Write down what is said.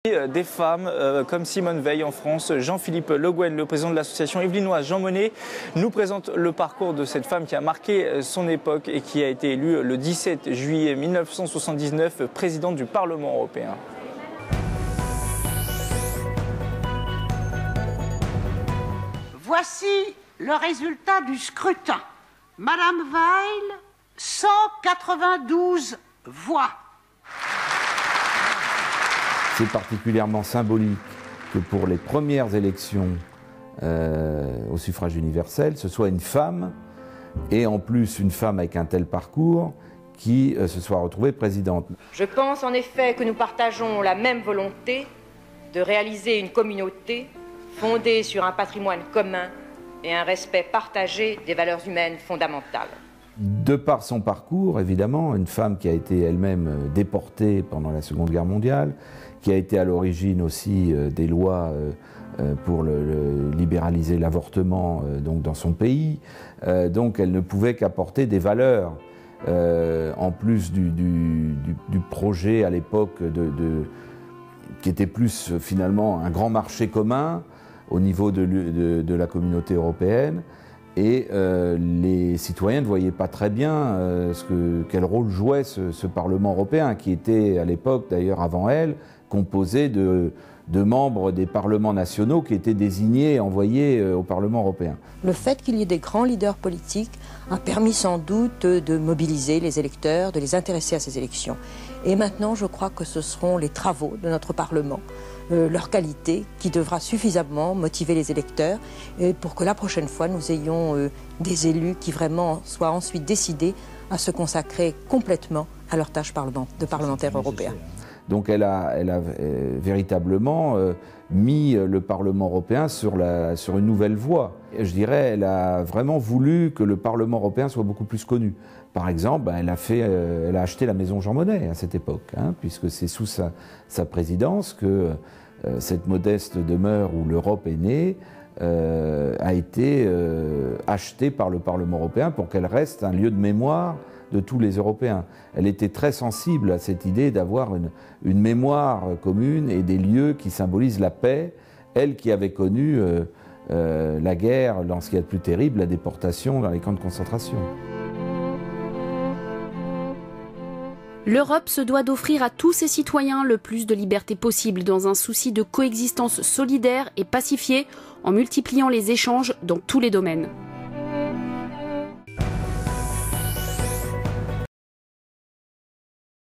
Des femmes comme Simone Veil en France, Jean-Philippe Le Guen, le président de l'association yvelinoise Jean Monnet, nous présente le parcours de cette femme qui a marqué son époque et qui a été élue le 17 juillet 1979 présidente du Parlement européen. Voici le résultat du scrutin. Madame Veil, 192 voix. C'est particulièrement symbolique que pour les premières élections au suffrage universel, ce soit une femme, et en plus une femme avec un tel parcours, qui se soit retrouvée présidente. Je pense en effet que nous partageons la même volonté de réaliser une communauté fondée sur un patrimoine commun et un respect partagé des valeurs humaines fondamentales. De par son parcours, évidemment, une femme qui a été elle-même déportée pendant la Seconde Guerre mondiale, qui a été à l'origine aussi des lois pour libéraliser l'avortement donc dans son pays. Donc elle ne pouvait qu'apporter des valeurs, en plus du projet à l'époque qui était plus finalement un grand marché commun au niveau de la communauté européenne. Et les citoyens ne voyaient pas très bien quel rôle jouait ce Parlement européen, qui était à l'époque, d'ailleurs avant elle, composé de membres des parlements nationaux qui étaient désignés et envoyés au Parlement européen. Le fait qu'il y ait des grands leaders politiques a permis sans doute de mobiliser les électeurs, de les intéresser à ces élections. Et maintenant, je crois que ce seront les travaux de notre Parlement, leur qualité, qui devra suffisamment motiver les électeurs pour que la prochaine fois, nous ayons des élus qui vraiment soient ensuite décidés à se consacrer complètement à leur tâche de parlementaire européen. Donc elle a véritablement mis le Parlement européen sur une nouvelle voie. Et je dirais, elle a vraiment voulu que le Parlement européen soit beaucoup plus connu. Par exemple, elle a acheté la maison Jean Monnet à cette époque, puisque c'est sous sa présidence que cette modeste demeure où l'Europe est née a été achetée par le Parlement européen pour qu'elle reste un lieu de mémoire de tous les Européens. Elle était très sensible à cette idée d'avoir une mémoire commune et des lieux qui symbolisent la paix, elle qui avait connu la guerre, dans ce qu'il y a de plus terrible, la déportation dans les camps de concentration. L'Europe se doit d'offrir à tous ses citoyens le plus de liberté possible dans un souci de coexistence solidaire et pacifiée en multipliant les échanges dans tous les domaines.